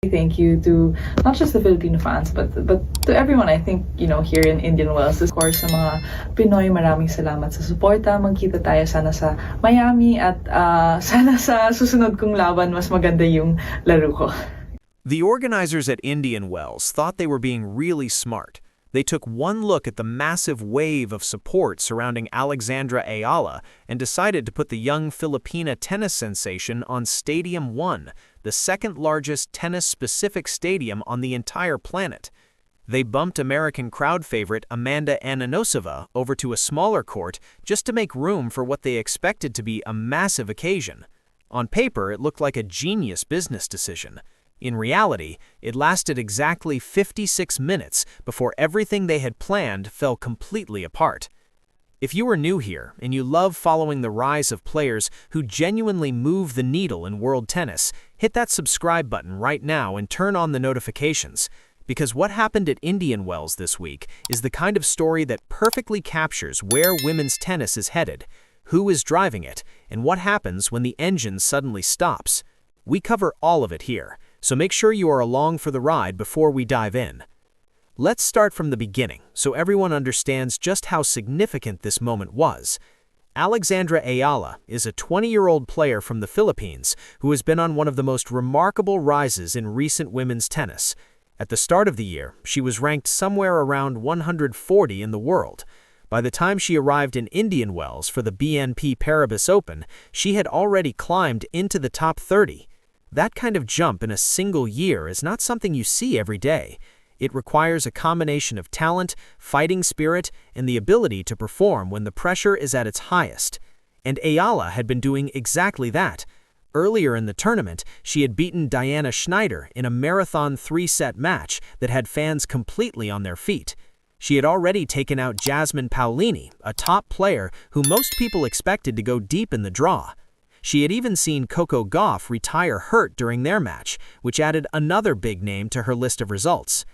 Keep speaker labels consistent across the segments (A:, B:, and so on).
A: Thank you to not just the Filipino fans but to everyone. I think here in Indian Wells, of course sa mga Pinoy, maraming salamat sa suporta. Magkita tayo sana sa Miami at sana sa susunod kong laban mas maganda yung laro ko.
B: The organizers at Indian Wells thought they were being really smart. They took one look at the massive wave of support surrounding Eala and decided to put the young Filipina tennis sensation on Stadium 1, the second-largest tennis-specific stadium on the entire planet. They bumped American crowd favorite Amanda Ananosova over to a smaller court just to make room for what they expected to be a massive occasion. On paper, it looked like a genius business decision. In reality, it lasted exactly 56 minutes before everything they had planned fell completely apart. If you are new here and you love following the rise of players who genuinely move the needle in world tennis, hit that subscribe button right now and turn on the notifications. Because what happened at Indian Wells this week is the kind of story that perfectly captures where women's tennis is headed, who is driving it, and what happens when the engine suddenly stops. We cover all of it here, so make sure you are along for the ride before we dive in. Let's start from the beginning so everyone understands just how significant this moment was. AlexEala is a 20-year-old player from the Philippines who has been on one of the most remarkable rises in recent women's tennis. At the start of the year, she was ranked somewhere around 140 in the world. By the time she arrived in Indian Wells for the BNP Paribas Open, she had already climbed into the top 30. That kind of jump in a single year is not something you see every day. It requires a combination of talent, fighting spirit, and the ability to perform when the pressure is at its highest. And Eala had been doing exactly that. Earlier in the tournament, she had beaten Diana Schneider in a marathon 3-set match that had fans completely on their feet. She had already taken out Jasmine Paolini, a top player who most people expected to go deep in the draw. She had even seen Coco Gauff retire hurt during their match, which added another big name to her list of results.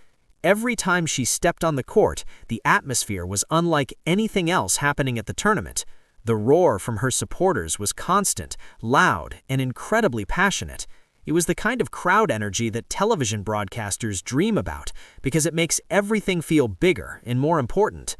B: Every time she stepped on the court, the atmosphere was unlike anything else happening at the tournament. The roar from her supporters was constant, loud, and incredibly passionate. It was the kind of crowd energy that television broadcasters dream about because it makes everything feel bigger and more important.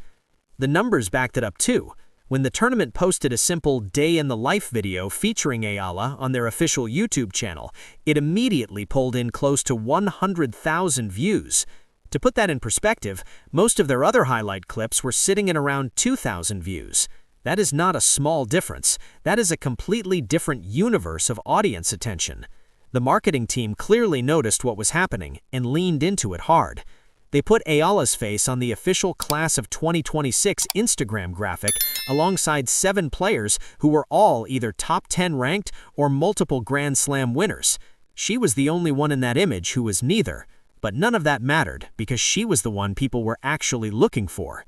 B: The numbers backed it up too. When the tournament posted a simple day-in-the-life video featuring Eala on their official YouTube channel, it immediately pulled in close to 100,000 views. To put that in perspective, most of their other highlight clips were sitting at around 2,000 views. That is not a small difference. That is a completely different universe of audience attention. The marketing team clearly noticed what was happening and leaned into it hard. They put Eala's face on the official Class of 2026 Instagram graphic alongside 7 players who were all either top 10 ranked or multiple Grand Slam winners. She was the only one in that image who was neither, but none of that mattered because she was the one people were actually looking for.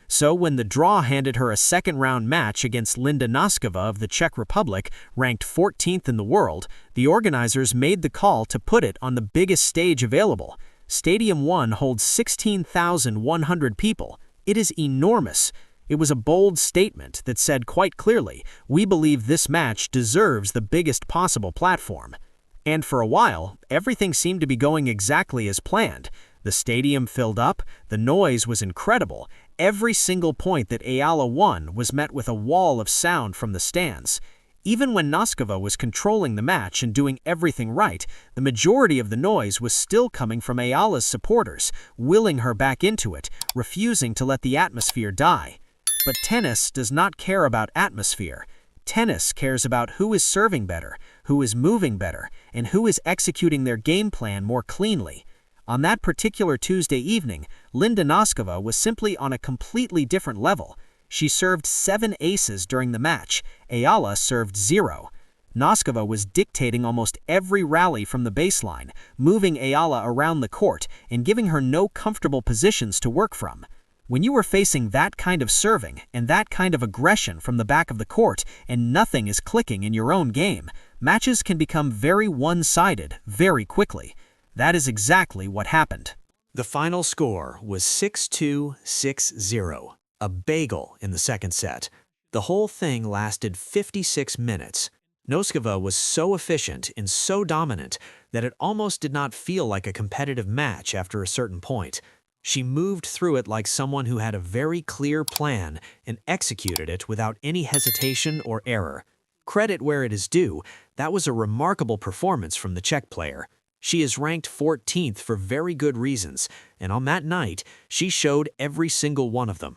B: So when the draw handed her a second-round match against Linda Noskova of the Czech Republic, ranked 14th in the world, the organizers made the call to put it on the biggest stage available. Stadium 1 holds 16,100 people. It is enormous. It was a bold statement that said quite clearly, we believe this match deserves the biggest possible platform. And for a while, everything seemed to be going exactly as planned. The stadium filled up, the noise was incredible. Every single point that Eala won was met with a wall of sound from the stands. Even when Noskova was controlling the match and doing everything right, the majority of the noise was still coming from Eala's supporters, willing her back into it, refusing to let the atmosphere die. But tennis does not care about atmosphere. Tennis cares about who is serving better, who is moving better, and who is executing their game plan more cleanly. On that particular Tuesday evening, Linda Noskova was simply on a completely different level. She served 7 aces during the match. Eala served 0. Noskova was dictating almost every rally from the baseline, moving Eala around the court and giving her no comfortable positions to work from. When you are facing that kind of serving and that kind of aggression from the back of the court and nothing is clicking in your own game, matches can become very one-sided very quickly. That is exactly what happened. The final score was 6-2, 6-0. A bagel in the second set. The whole thing lasted 56 minutes. Noskova was so efficient and so dominant that it almost did not feel like a competitive match after a certain point. She moved through it like someone who had a very clear plan and executed it without any hesitation or error. Credit where it is due, that was a remarkable performance from the Czech player. She is ranked 14th for very good reasons, and on that night, she showed every single one of them.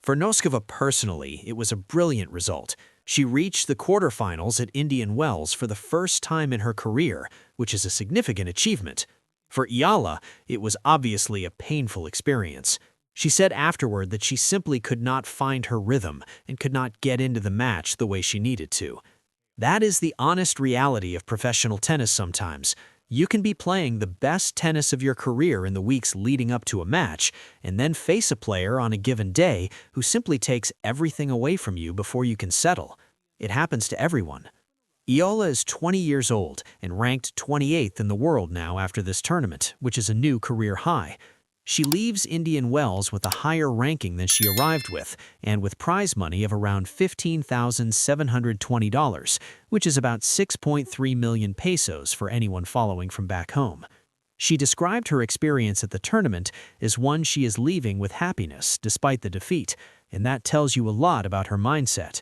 B: For Noskova personally, it was a brilliant result. She reached the quarterfinals at Indian Wells for the first time in her career, which is a significant achievement. For Eala, it was obviously a painful experience. She said afterward that she simply could not find her rhythm and could not get into the match the way she needed to. That is the honest reality of professional tennis sometimes. You can be playing the best tennis of your career in the weeks leading up to a match, and then face a player on a given day who simply takes everything away from you before you can settle. It happens to everyone. Eala is 20 years old and ranked 28th in the world now after this tournament, which is a new career high. She leaves Indian Wells with a higher ranking than she arrived with, and with prize money of around $15,720, which is about 6.3 million pesos for anyone following from back home. She described her experience at the tournament as one she is leaving with happiness despite the defeat, and that tells you a lot about her mindset.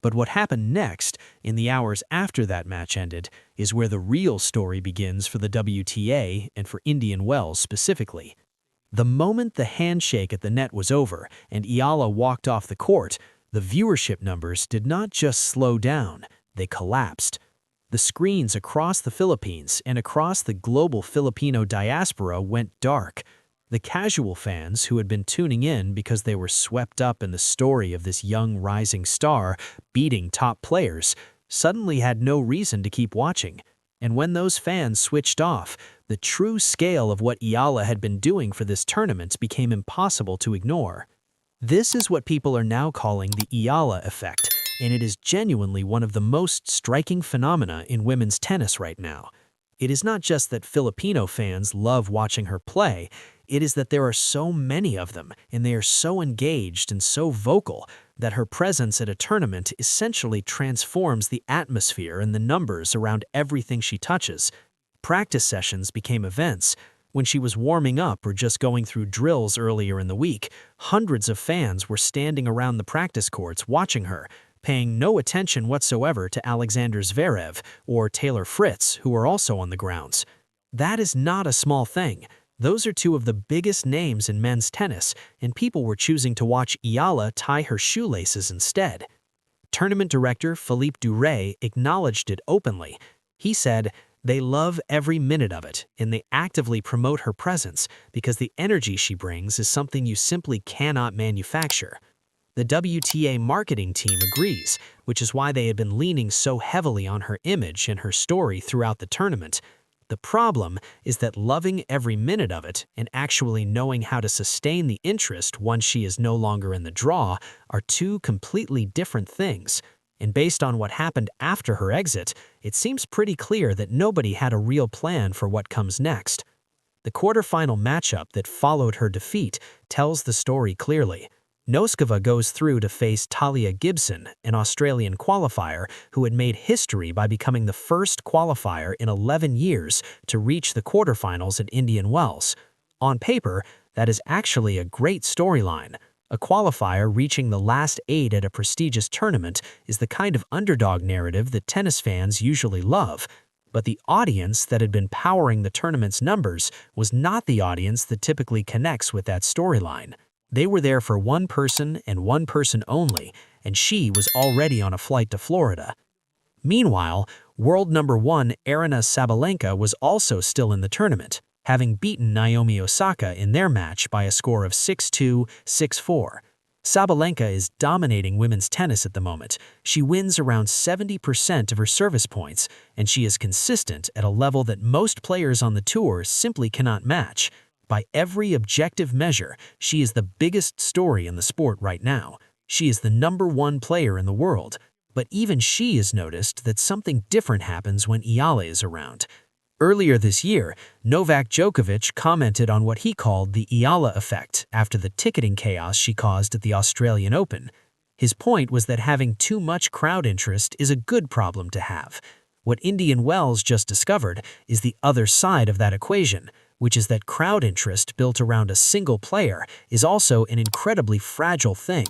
B: But what happened next, in the hours after that match ended, is where the real story begins for the WTA and for Indian Wells specifically. The moment the handshake at the net was over and Eala walked off the court, the viewership numbers did not just slow down, they collapsed. The screens across the Philippines and across the global Filipino diaspora went dark. The casual fans who had been tuning in because they were swept up in the story of this young rising star beating top players suddenly had no reason to keep watching. And when those fans switched off, the true scale of what Eala had been doing for this tournament became impossible to ignore. This is what people are now calling the Eala effect, and it is genuinely one of the most striking phenomena in women's tennis right now. It is not just that Filipino fans love watching her play, it is that there are so many of them, and they are so engaged and so vocal that her presence at a tournament essentially transforms the atmosphere and the numbers around everything she touches. Practice sessions became events. When she was warming up or just going through drills earlier in the week, hundreds of fans were standing around the practice courts watching her, paying no attention whatsoever to Alexander Zverev or Taylor Fritz, who were also on the grounds. That is not a small thing. Those are two of the biggest names in men's tennis, and people were choosing to watch Eala tie her shoelaces instead. Tournament director Philippe Duray acknowledged it openly. He said, "They love every minute of it, and they actively promote her presence because the energy she brings is something you simply cannot manufacture." The WTA marketing team agrees, which is why they had been leaning so heavily on her image and her story throughout the tournament. The problem is that loving every minute of it and actually knowing how to sustain the interest once she is no longer in the draw are two completely different things. And based on what happened after her exit, it seems pretty clear that nobody had a real plan for what comes next. The quarterfinal matchup that followed her defeat tells the story clearly. Noskova goes through to face Talia Gibson, an Australian qualifier who had made history by becoming the first qualifier in 11 years to reach the quarterfinals at Indian Wells. On paper, that is actually a great storyline. A qualifier reaching the last 8 at a prestigious tournament is the kind of underdog narrative that tennis fans usually love. But the audience that had been powering the tournament's numbers was not the audience that typically connects with that storyline. They were there for one person and one person only, and she was already on a flight to Florida. Meanwhile, world number 1 Aryna Sabalenka was also still in the tournament, having beaten Naomi Osaka in their match by a score of 6-2, 6-4. Sabalenka is dominating women's tennis at the moment. She wins around 70% of her service points, and she is consistent at a level that most players on the tour simply cannot match. By every objective measure, she is the biggest story in the sport right now. She is the number 1 player in the world. But even she has noticed that something different happens when Eala is around. Earlier this year, Novak Djokovic commented on what he called the Eala effect after the ticketing chaos she caused at the Australian Open.
C: His point was that having too much crowd interest is a good problem to have. What Indian Wells just discovered is the other side of that equation, which is that crowd interest built around a single player is also an incredibly fragile thing.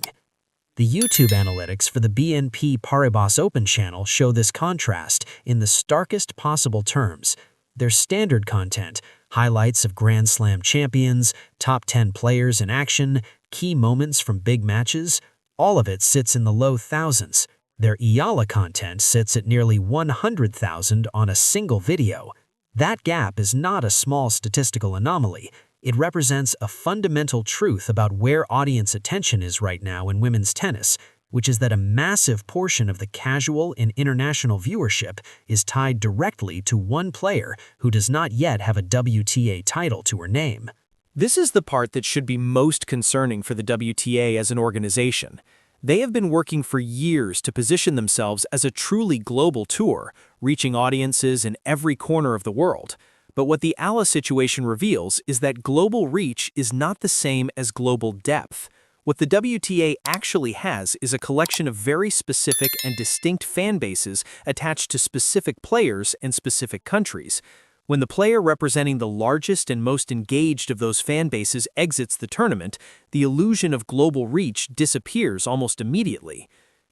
C: The YouTube analytics for the BNP Paribas Open channel show this contrast in the starkest possible terms. Their standard content, highlights of Grand Slam champions, top 10 players in action, key moments from big matches, all of it sits in the low thousands. Their Eala content sits at nearly 100,000 on a single video. That gap is not a small statistical anomaly. It represents a fundamental truth about where audience attention is right now in women's tennis, which is that a massive portion of the casual and international viewership is tied directly to one player who does not yet have a WTA title to her name.
B: This is the part that should be most concerning for the WTA as an organization. They have been working for years to position themselves as a truly global tour, reaching audiences in every corner of the world. But what the Eala situation reveals is that global reach is not the same as global depth. What the WTA actually has is a collection of very specific and distinct fan bases attached to specific players and specific countries. When the player representing the largest and most engaged of those fan bases exits the tournament, the illusion of global reach disappears almost immediately.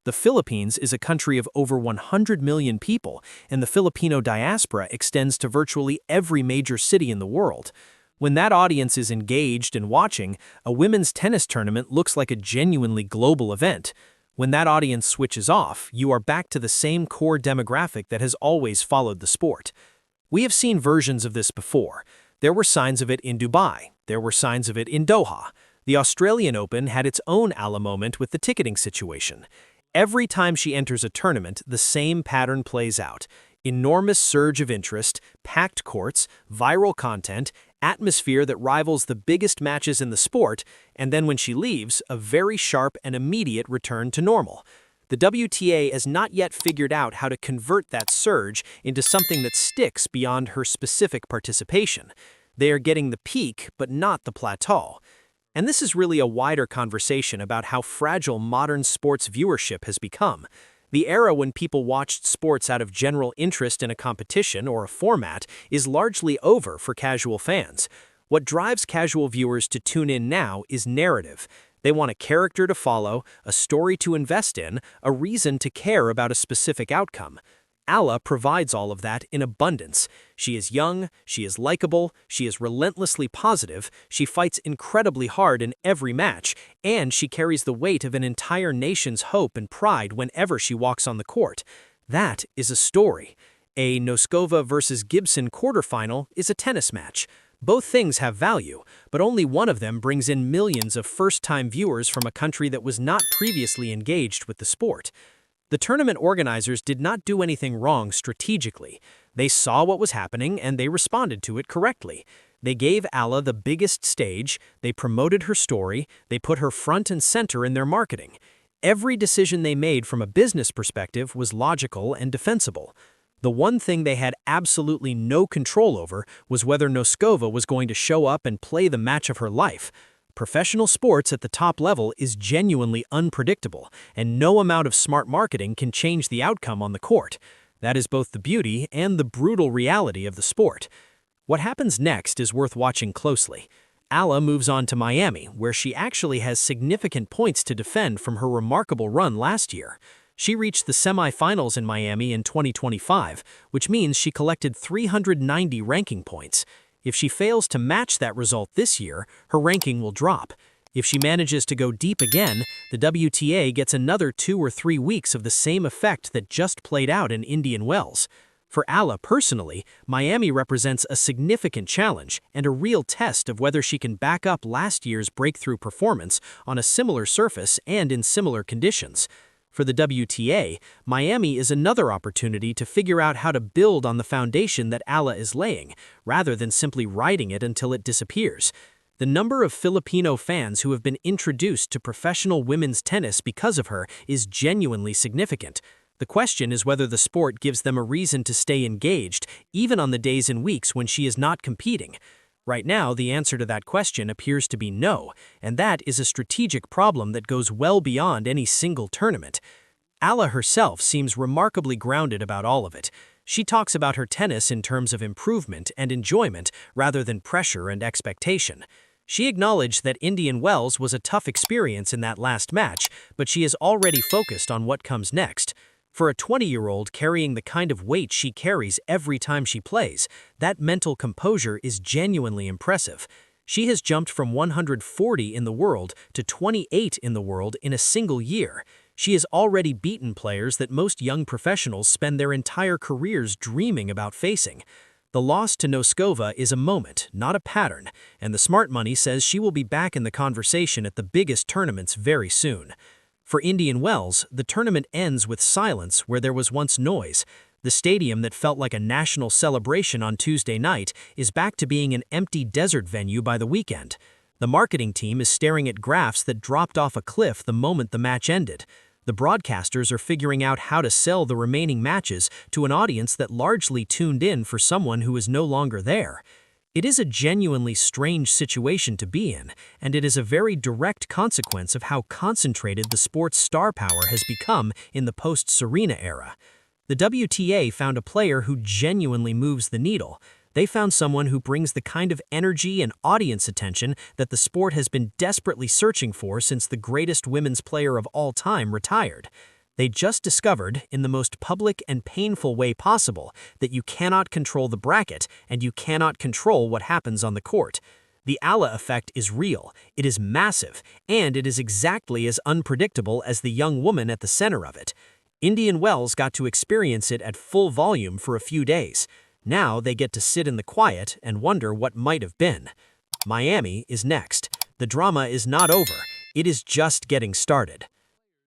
B: The Philippines is a country of over 100 million people, and the Filipino diaspora extends to virtually every major city in the world. When that audience is engaged and watching, a women's tennis tournament looks like a genuinely global event. When that audience switches off, you are back to the same core demographic that has always followed the sport. We have seen versions of this before. There were signs of it in Dubai. There were signs of it in Doha. The Australian Open had its own Eala moment with the ticketing situation. Every time she enters a tournament, the same pattern plays out. Enormous surge of interest, packed courts, viral content, atmosphere that rivals the biggest matches in the sport, and then when she leaves, a very sharp and immediate return to normal. The WTA has not yet figured out how to convert that surge into something that sticks beyond her specific participation. They are getting the peak, but not the plateau. And this is really a wider conversation about how fragile modern sports viewership has become. The era when people watched sports out of general interest in a competition or a format is largely over for casual fans. What drives casual viewers to tune in now is narrative. They want a character to follow, a story to invest in, a reason to care about a specific outcome. Eala provides all of that in abundance. She is young, she is likable, she is relentlessly positive, she fights incredibly hard in every match, and she carries the weight of an entire nation's hope and pride whenever she walks on the court. That is a story. A Noskova versus Gibson quarterfinal is a tennis match. Both things have value, but only one of them brings in millions of first-time viewers from a country that was not previously engaged with the sport. The tournament organizers did not do anything wrong strategically. They saw what was happening and they responded to it correctly. They gave Eala the biggest stage, they promoted her story, they put her front and center in their marketing. Every decision they made from a business perspective was logical and defensible. The one thing they had absolutely no control over was whether Noskova was going to show up and play the match of her life. Professional sports at the top level is genuinely unpredictable, and no amount of smart marketing can change the outcome on the court. That is both the beauty and the brutal reality of the sport. What happens next is worth watching closely. Eala moves on to Miami, where she actually has significant points to defend from her remarkable run last year. She reached the semifinals in Miami in 2025, which means she collected 390 ranking points. If she fails to match that result this year, her ranking will drop. If she manages to go deep again, the WTA gets another 2 or 3 weeks of the same effect that just played out in Indian Wells. For Eala personally, Miami represents a significant challenge and a real test of whether she can back up last year's breakthrough performance on a similar surface and in similar conditions. For the WTA, Miami is another opportunity to figure out how to build on the foundation that Eala is laying, rather than simply riding it until it disappears. The number of Filipino fans who have been introduced to professional women's tennis because of her is genuinely significant. The question is whether the sport gives them a reason to stay engaged, even on the days and weeks when she is not competing.
C: Right now, the answer to that question appears to be no, and that is a strategic problem that goes well beyond any single tournament. Eala herself seems remarkably grounded about all of it. She talks about her tennis in terms of improvement and enjoyment rather than pressure and expectation. She acknowledged that Indian Wells was a tough experience in that last match, but she is already focused on what comes next. For a 20-year-old carrying the kind of weight she carries every time she plays, that mental composure is genuinely impressive. She has jumped from 140 in the world to 28 in the world in a single year. She has already beaten players that most young professionals spend their entire careers dreaming about facing. The loss to Noskova is a moment, not a pattern, and the smart money says she will be back in the conversation at the biggest tournaments very soon. For Indian Wells, the tournament ends with silence where there was once noise. The stadium that felt like a national celebration on Tuesday night is back to being an empty desert venue by the weekend. The marketing team is staring at graphs that dropped off a cliff the moment the match ended. The broadcasters are figuring out how to sell the remaining matches to an audience that largely tuned in for someone who is no longer there. It is a genuinely strange situation to be in, and it is a very direct consequence of how concentrated the sport's star power has become in the post-Serena era. The WTA found a player who genuinely moves the needle. They found someone who brings the kind of energy and audience attention that the sport has been desperately searching for since the greatest women's player of all time retired. They just discovered, in the most public and painful way possible, that you cannot control the bracket and you cannot control what happens on the court. The Eala effect is real, it is massive, and it is exactly as unpredictable as the young woman at the center of it. Indian Wells got to experience it at full volume for a few days. Now they get to sit in the quiet and wonder what might have been. Miami is next. The drama is not over. It is just getting started.